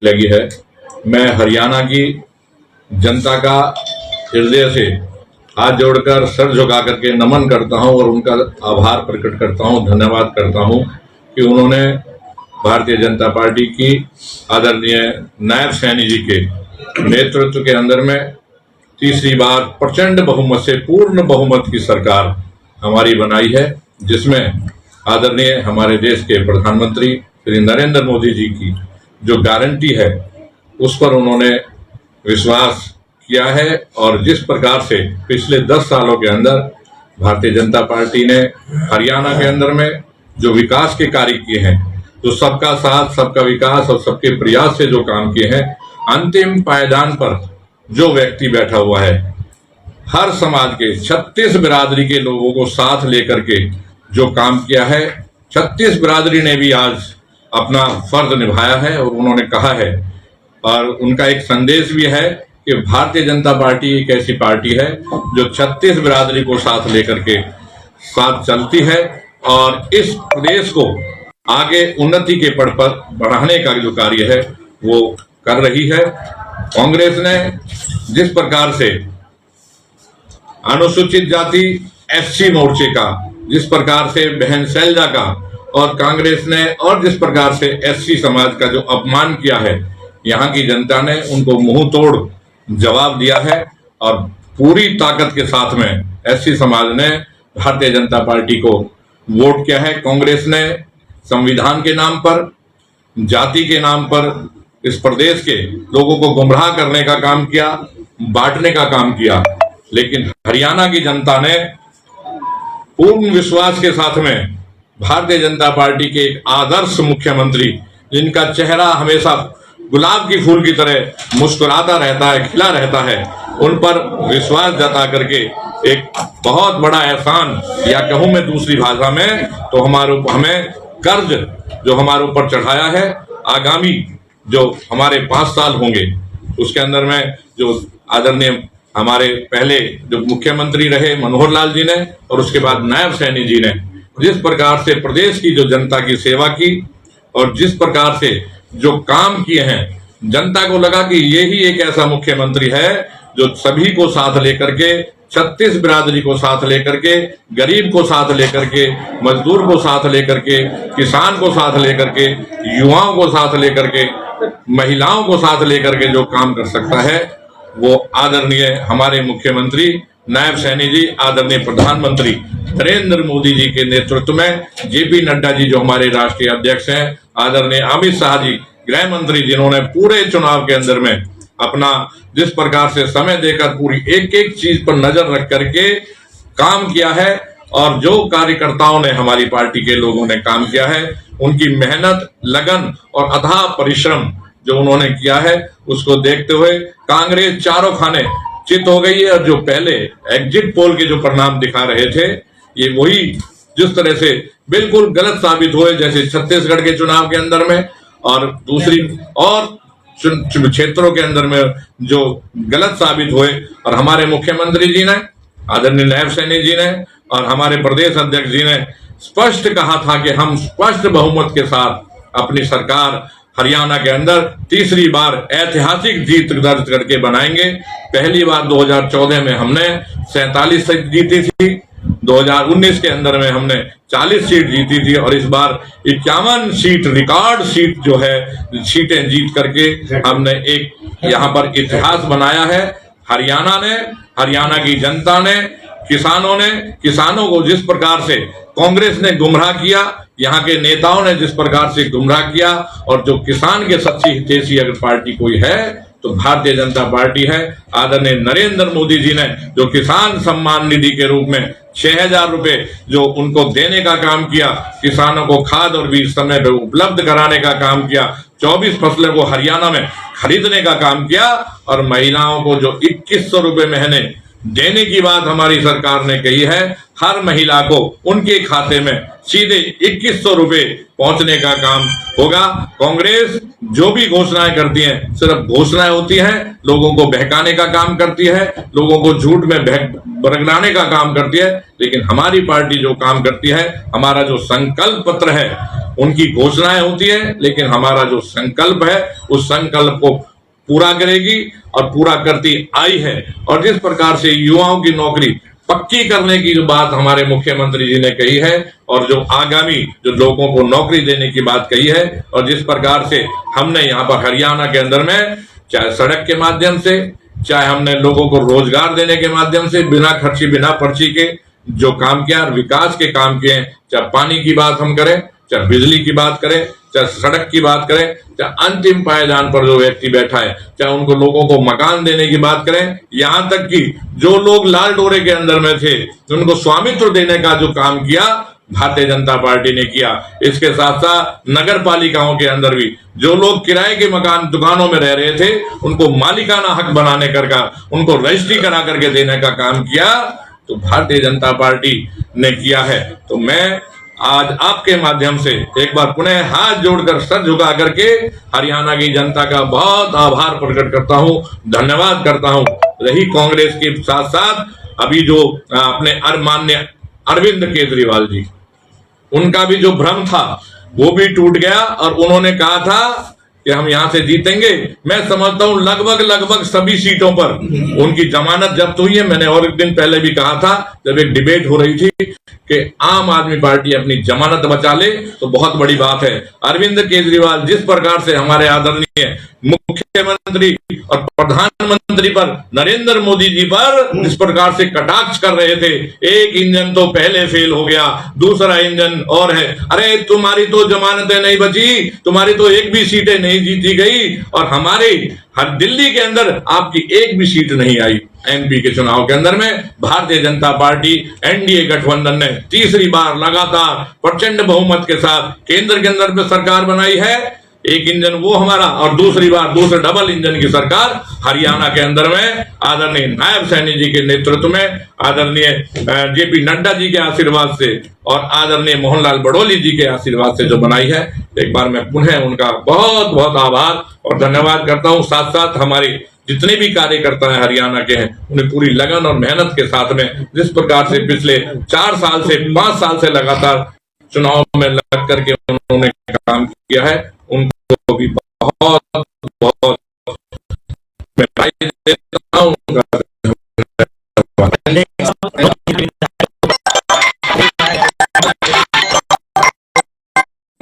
लगी है। मैं हरियाणा की जनता का हृदय से हाथ जोड़कर सर झुका करके नमन करता हूं और उनका आभार प्रकट करता हूं, धन्यवाद करता हूं कि उन्होंने भारतीय जनता पार्टी की आदरणीय नायब सैनी जी के नेतृत्व के अंदर में तीसरी बार प्रचंड बहुमत से पूर्ण बहुमत की सरकार हमारी बनाई है, जिसमें आदरणीय हमारे देश के प्रधानमंत्री श्री नरेंद्र मोदी जी की जो गारंटी है उस पर उन्होंने विश्वास किया है। और जिस प्रकार से पिछले 10 सालों के अंदर भारतीय जनता पार्टी ने हरियाणा के अंदर में जो विकास के कार्य किए हैं, जो सबका साथ सबका विकास और सबके प्रयास से जो काम किए हैं, अंतिम पायदान पर जो व्यक्ति बैठा हुआ है, हर समाज के 36 बिरादरी के लोगों को साथ लेकर के जो काम किया है, 36 बिरादरी ने भी आज अपना फर्ज निभाया है। और उन्होंने कहा है और उनका एक संदेश भी है कि भारतीय जनता पार्टी एक ऐसी पार्टी है जो 36 बिरादरी को साथ लेकर के साथ चलती है और इस प्रदेश को आगे उन्नति के पड़ पर बढ़ाने का जो कार्य है वो कर रही है। कांग्रेस ने जिस प्रकार से अनुसूचित जाति एससी मोर्चे का, जिस प्रकार से बहन शैलजा का, और कांग्रेस ने और जिस प्रकार से एससी समाज का जो अपमान किया है, यहाँ की जनता ने उनको मुंह तोड़ जवाब दिया है और पूरी ताकत के साथ में एससी समाज ने भारतीय जनता पार्टी को वोट किया है। कांग्रेस ने संविधान के नाम पर, जाति के नाम पर इस प्रदेश के लोगों को गुमराह करने का काम किया, बांटने का काम किया, लेकिन हरियाणा की जनता ने पूर्ण विश्वास के साथ में भारतीय जनता पार्टी के एक आदर्श मुख्यमंत्री, जिनका चेहरा हमेशा गुलाब की फूल की तरह मुस्कुराता रहता है, खिला रहता है, उन पर विश्वास जता करके एक बहुत बड़ा एहसान, या कहूं मैं दूसरी भाषा में तो हमें कर्ज जो हमारे ऊपर चढ़ाया है, आगामी जो हमारे 5 साल होंगे उसके अंदर में जो आदरणीय हमारे पहले जो मुख्यमंत्री रहे मनोहर लाल जी ने और उसके बाद नायब सैनी जी ने जिस प्रकार से प्रदेश की जो जनता की सेवा की और जिस प्रकार से जो काम किए हैं, जनता को लगा कि यही एक ऐसा मुख्यमंत्री है जो सभी को साथ लेकर के, 36 बिरादरी को साथ लेकर के, गरीब को साथ लेकर के, मजदूर को साथ लेकर के, किसान को साथ लेकर के, युवाओं को साथ लेकर के, महिलाओं को साथ लेकर के जो काम कर सकता है, वो आदरणीय हमारे मुख्यमंत्री नायब सैनी जी, आदरणीय प्रधानमंत्री नरेंद्र मोदी जी के नेतृत्व में, जेपी नड्डा जी जो हमारे राष्ट्रीय अध्यक्ष हैं, आदरणीय अमित शाह जी गृह मंत्री, जिन्होंने पूरे चुनाव के अंदर में अपना जिस प्रकार से समय देकर पूरी एक एक चीज पर नजर रख करके काम किया है, और जो कार्यकर्ताओं ने हमारी पार्टी के लोगों ने काम किया है, उनकी मेहनत, लगन और अथाह परिश्रम जो उन्होंने किया है, उसको देखते हुए कांग्रेस चारों खाने चित हो गई है। और जो पहले एग्जिट पोल के जो परिणाम दिखा रहे थे, ये वही जिस तरह से बिल्कुल गलत साबित हुए, जैसे छत्तीसगढ़ के चुनाव के अंदर में और दूसरी और क्षेत्रों के अंदर में जो गलत साबित हुए। और हमारे मुख्यमंत्री जी ने, आदरणीय नायब सैनी जी ने और हमारे प्रदेश अध्यक्ष जी ने स्पष्ट कहा था कि हम स्पष्ट बहुमत के साथ अपनी सरकार हरियाणा के अंदर तीसरी बार ऐतिहासिक जीत दर्ज करके बनाएंगे। पहली बार 2014 में हमने 47 सीट जीती थी, 2019 के अंदर में हमने 40 सीट जीती थी और इस बार 51 सीट रिकॉर्ड सीट जो है सीटें जीत करके हमने एक यहाँ पर इतिहास बनाया है। हरियाणा ने, हरियाणा की जनता ने, किसानों को जिस प्रकार से कांग्रेस ने गुमराह किया, यहाँ के नेताओं ने जिस प्रकार से गुमराह किया, और जो किसान के सच्ची हितैषी अगर पार्टी कोई है तो भारतीय जनता पार्टी है। आदरणीय नरेंद्र मोदी जी ने जो किसान सम्मान निधि के रूप में 6000 रुपए जो उनको देने का काम किया, किसानों को खाद और बीज समय पर उपलब्ध कराने का काम किया, 24 फसलों को हरियाणा में खरीदने का काम किया, और महिलाओं को जो 2100 रुपए महीने देने की बात हमारी सरकार ने कही है, हर महिला को उनके खाते में सीधे 2100 रुपए पहुंचने का काम होगा। कांग्रेस जो भी घोषणाएं करती है सिर्फ घोषणाएं होती हैं, लोगों को बहकाने का काम करती है, लोगों को झूठ में बरगलाने का काम करती है। लेकिन हमारी पार्टी जो काम करती है, हमारा जो संकल्प पत्र है, उनकी घोषणाएं होती है लेकिन हमारा जो संकल्प है उस संकल्प को पूरा करेगी और पूरा करती आई है। और जिस प्रकार से युवाओं की नौकरी पक्की करने की जो बात हमारे मुख्यमंत्री जी ने कही है और जो आगामी जो लोगों को नौकरी देने की बात कही है, और जिस प्रकार से हमने यहाँ पर हरियाणा के अंदर में चाहे सड़क के माध्यम से, चाहे हमने लोगों को रोजगार देने के माध्यम से बिना खर्ची बिना पर्ची के जो काम किया, विकास के काम किए, चाहे पानी की बात हम करें, चाहे बिजली की बात करें, चाहे सड़क की बात करें, चाहे अंतिम पायदान पर जो व्यक्ति बैठा है, चाहे उनको लोगों को मकान देने की बात करें, यहाँ तक कि जो लोग लाल डोरे के अंदर में थे उनको स्वामित्व देने का जो काम किया भारतीय जनता पार्टी ने किया। इसके साथ साथ नगर पालिकाओं के अंदर भी जो लोग किराए के मकान दुकानों में रह रहे थे उनको मालिकाना हक बनाने का, उनको रजिस्ट्री करा करके देने का काम किया तो भारतीय जनता पार्टी ने किया है। तो मैं आज आपके माध्यम से एक बार पुनः हाथ जोड़कर सर झुका करके हरियाणा की जनता का बहुत आभार प्रकट करता हूं, धन्यवाद करता हूं। रही कांग्रेस के साथ साथ अभी जो अपने माननीय अरविंद केजरीवाल जी, उनका भी जो भ्रम था वो भी टूट गया और उन्होंने कहा था कि हम यहां से जीतेंगे। मैं समझता हूं लगभग सभी सीटों पर उनकी जमानत जब्त हुई है। मैंने और एक दिन पहले भी कहा था जब एक डिबेट हो रही थी कि आम आदमी पार्टी अपनी जमानत बचा ले तो बहुत बड़ी बात है। अरविंद केजरीवाल जिस प्रकार से हमारे आदरणीय मुख्यमंत्री और प्रधानमंत्री पर, नरेंद्र मोदी जी पर जिस प्रकार से कटाक्ष कर रहे थे, एक इंजन तो पहले फेल हो गया, दूसरा इंजन और है, अरे तुम्हारी तो जमानतें नहीं बची, तुम्हारी तो एक भी सीटें नहीं जीती गई और हमारे हर दिल्ली के अंदर आपकी एक भी सीट नहीं आई। एमपी के चुनाव के अंदर में भारतीय जनता पार्टी एनडीए गठबंधन ने तीसरी बार लगातार प्रचंड बहुमत के साथ केंद्र के अंदर में सरकार बनाई है। एक इंजन वो हमारा और दूसरी बार दूसरे डबल इंजन की सरकार हरियाणा के अंदर में आदरणीय नायब सैनी जी के नेतृत्व में, आदरणीय जेपी नड्डा जी के आशीर्वाद से और आदरणीय मोहनलाल बड़ोली जी के आशीर्वाद से जो बनाई है। एक बार मैं पुनः उनका बहुत बहुत आभार और धन्यवाद करता हूं। साथ साथ हमारे जितने भी कार्यकर्ता हैं हरियाणा के हैं, उन्हें पूरी लगन और मेहनत के साथ में जिस प्रकार से पिछले 4 साल से 5 साल से लगातार चुनाव में लग करके उन्होंने काम किया है, उनको भी बहुत बहुत बधाई देता हूं।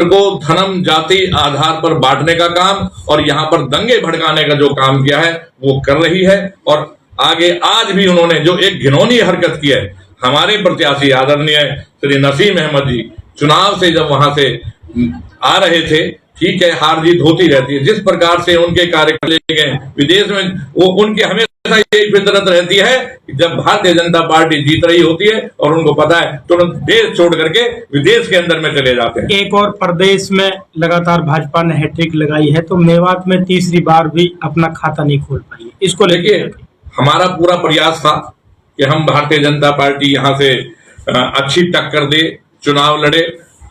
को धर्म जाति आधार पर बांटने का काम और यहाँ पर दंगे भड़काने का जो काम किया है वो कर रही है। और आगे आज भी उन्होंने जो एक घिनौनी हरकत की है, हमारे प्रत्याशी आदरणीय श्री नसीम अहमद जी चुनाव से जब वहां से आ रहे थे, ठीक है हार जीत होती रहती है, जिस प्रकार से उनके कार्यकर्ता गए विदेश में, वो उनके हमेशा यही फितरत रहती है कि जब भारतीय जनता पार्टी जीत रही होती है और उनको पता है तुरंत देश छोड़ करके विदेश के अंदर में चले जाते हैं। एक और प्रदेश में लगातार भाजपा ने हैट्रिक लगाई है तो मेवात में तीसरी बार भी अपना खाता नहीं खोल पाई है। इसको लेके हमारा पूरा प्रयास था कि हम भारतीय जनता पार्टी यहाँ से अच्छी टक्कर दे, चुनाव लड़े,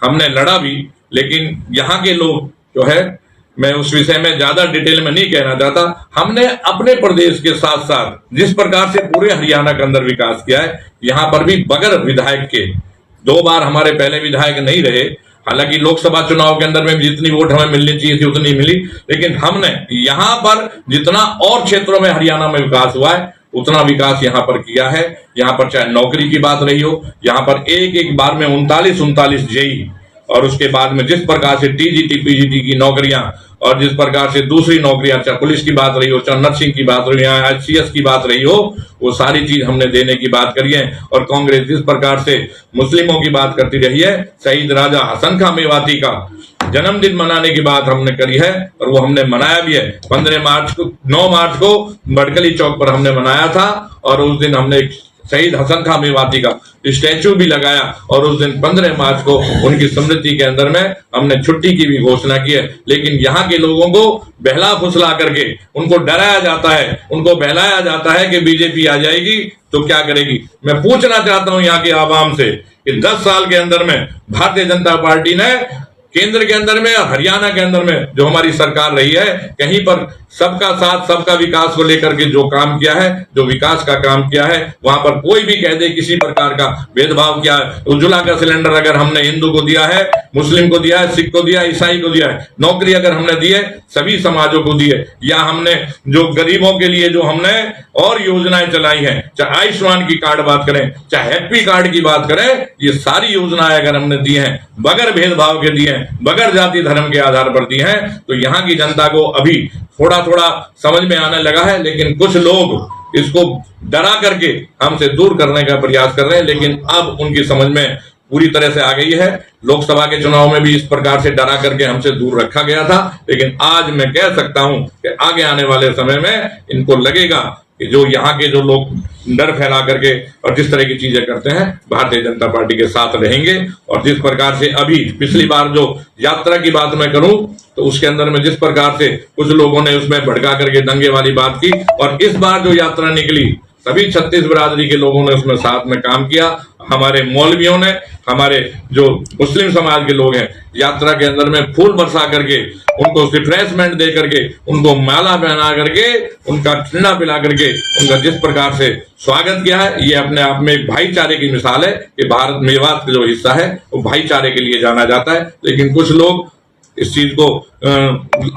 हमने लड़ा भी, लेकिन यहाँ के लोग जो है, मैं उस विषय में ज्यादा डिटेल में नहीं कहना चाहता, हमने अपने प्रदेश के साथ साथ जिस प्रकार से पूरे हरियाणा के अंदर विकास किया है, यहाँ पर भी बगैर विधायक के 2 बार हमारे पहले विधायक नहीं रहे। हालांकि लोकसभा चुनाव के अंदर में जितनी वोट हमें मिलनी चाहिए थी उतनी मिली, लेकिन हमने यहाँ पर जितना और क्षेत्रों में हरियाणा में विकास हुआ है उतना विकास यहाँ पर किया है। यहाँ पर चाहे नौकरी की बात रही हो, यहाँ पर एक बार में 39 जेई, और उसके बाद में जिस प्रकार से टीजीटी पीजीटी की नौकरियां और जिस प्रकार से दूसरी नौकरियां, चाहे पुलिस की बात रही हो, चाहे नर्सिंग की बात रही हो, HCS की बात रही हो, वो सारी चीज हमने देने की बात करी है। और कांग्रेस जिस प्रकार से मुस्लिमों की बात करती रही है, शहीद राजा हसन खां मेवाती का जन्मदिन मनाने की बात हमने करी है और वो हमने मनाया भी है। 9 मार्च को बड़कली चौक पर हमने मनाया था और उस दिन हमने शहीद हसन खां मेवाती का स्टैचू भी लगाया और उस दिन 15 मार्च को उनकी स्मृति के अंदर में हमने छुट्टी की भी घोषणा की है। लेकिन यहाँ के लोगों को बहला फुसला करके उनको डराया जाता है, उनको बहलाया जाता है कि बीजेपी आ जाएगी तो क्या करेगी। मैं पूछना चाहता हूं यहाँ के आवाम से कि 10 साल के अंदर में भारतीय जनता पार्टी ने केंद्र के अंदर में और हरियाणा के अंदर में जो हमारी सरकार रही है, कहीं पर सबका साथ सबका विकास को लेकर के जो काम किया है, जो विकास का काम किया है, वहां पर कोई भी कह दे किसी प्रकार का भेदभाव किया है। उज्ज्वला का सिलेंडर अगर हमने हिंदू को दिया है, मुस्लिम को दिया है, सिख को दिया है, ईसाई को दिया है, नौकरी अगर हमने दी है सभी समाजों को दी है, या हमने जो गरीबों के लिए जो हमने और योजनाएं चलाई हैं, चाहे आयुष्मान की कार्ड बात करें, चाहे हैप्पी कार्ड की बात करें, ये सारी योजनाएं अगर हमने दी हैं बगैर भेदभाव के दिए हैं, बगैर जाति धर्म के आधार पर दी हैं, तो यहाँ की जनता को अभी थोड़ा थोड़ा समझ में आने लगा है। लेकिन कुछ लोग इसको डरा करके हमसे दूर करने का प्रयास कर रहे हैं, लेकिन अब उनकी समझ में पूरी तरह से आ गई है। लोकसभा के चुनाव में भी इस प्रकार से डरा करके हमसे दूर रखा गया था, लेकिन आज मैं कह सकता हूं कि आगे आने वाले समय में इनको लगेगा कि जो यहाँ के जो लोग डर फैला करके और जिस तरह की चीजें करते हैं, भारतीय जनता पार्टी के साथ रहेंगे। और जिस प्रकार से अभी पिछली बार जो यात्रा की बात मैं करूं तो उसके अंदर में जिस प्रकार से कुछ लोगों ने उसमें भड़का करके दंगे वाली बात की, और इस बार जो यात्रा निकली सभी 36 बिरादरी के लोगों ने उसमें साथ में काम किया। हमारे मौलवियों ने, हमारे जो मुस्लिम समाज के लोग हैं, यात्रा के अंदर में फूल बरसा करके उनको रिफ्रेशमेंट दे करके, उनको माला पहना करके, उनका ठंडा पिला करके उनका जिस प्रकार से स्वागत किया है, ये अपने आप में एक भाईचारे की मिसाल है कि भारत मेवात का जो हिस्सा है वो भाईचारे के लिए जाना जाता है। लेकिन कुछ लोग इस चीज को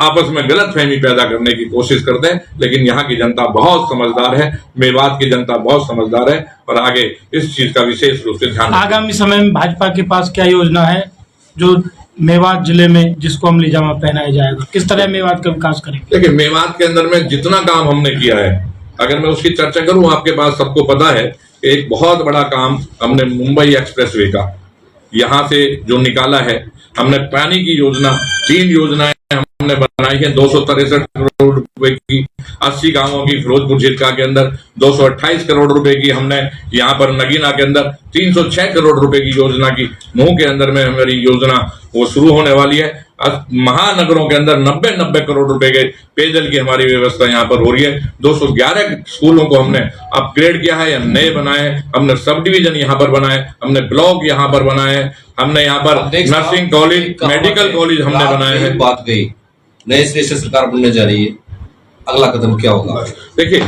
आपस में गलतफहमी पैदा करने की कोशिश करते हैं, लेकिन यहाँ की जनता बहुत समझदार है, मेवात की जनता बहुत समझदार है और आगे इस चीज का विशेष रूप से ध्यान। आगामी समय में भाजपा के पास क्या योजना है जो मेवात जिले में जिसको अमली जामा पहनाया जाएगा, किस तरह मेवात का विकास करेंगे? देखिए, मेवात के अंदर में जितना काम हमने किया है, अगर मैं उसकी चर्चा करूं, आपके पास सबको पता है कि एक बहुत बड़ा काम हमने मुंबई एक्सप्रेसवे का यहाँ से जो निकाला है, हमने पानी की योजना, 3 योजनाएं हमने बनाई है 263 करोड़ रुपए की, 80 गांवों की फिरोजपुर झिरका के अंदर 228 करोड़ रुपए की, हमने यहाँ पर नगीना के अंदर 306 करोड़ रुपए की योजना की, नूह के अंदर में हमारी योजना वो शुरू होने वाली है। महानगरों के अंदर 90 करोड़ रुपए के पेयजल की हमारी व्यवस्था यहाँ पर हो रही है। 211 स्कूलों को हमने अपग्रेड किया है या नए बनाए, हमने सब डिवीजन यहाँ पर बनाए, हमने ब्लॉक यहाँ पर बनाए, हमने यहाँ पर नर्सिंग कॉलेज, मेडिकल कॉलेज हमने बनाए हैं। बात गई, नए सिरे से सरकार बनने जा रही है, अगला कदम क्या होगा? देखिए,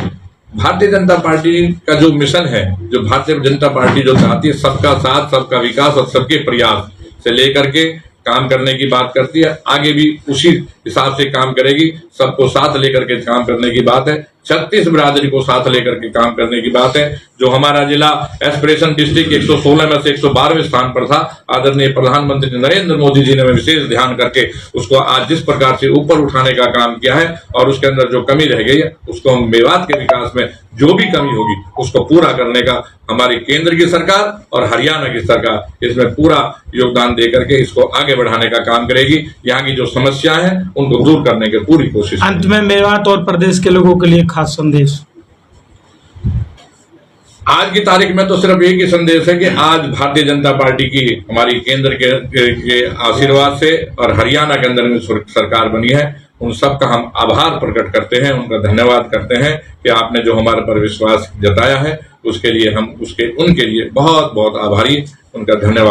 भारतीय जनता पार्टी का जो मिशन है, जो भारतीय जनता पार्टी जो चाहती है, सबका साथ सबका विकास और सबके प्रयास से लेकर के काम करने की बात करती है, आगे भी उसी हिसाब से काम करेगी। सबको साथ लेकर के काम करने की बात है, 36 बिरादरी को साथ लेकर के काम करने की बात है। जो हमारा जिला एस्पिरेशन डिस्ट्रिक्ट 116 में से 112वें स्थान पर था, आदरणीय प्रधानमंत्री नरेंद्र मोदी जी ने विशेष ध्यान करके उसको आज जिस प्रकार से ऊपर उठाने का काम किया है, और उसके अंदर जो कमी रह गई है उसको हम मेवात के विकास में जो भी कमी होगी उसको पूरा करने का हमारी केंद्र की सरकार और हरियाणा की सरकार इसमें पूरा योगदान दे करके इसको आगे बढ़ाने का काम करेगी। यहाँ की जो समस्या है उनको दूर करने की पूरी कोशिश। अंत में मेवात और प्रदेश के लोगों के लिए खास संदेश। आज की तारीख में तो सिर्फ एक ही संदेश है कि आज भारतीय जनता पार्टी की हमारी केंद्र के आशीर्वाद से और हरियाणा के अंदर में सरकार बनी है। उन सब का हम आभार प्रकट करते हैं, उनका धन्यवाद करते हैं कि आपने जो हमारे पर विश्वास जताया है उसके लिए हम उनके लिए बहुत बहुत आभारी, उनका धन्यवाद।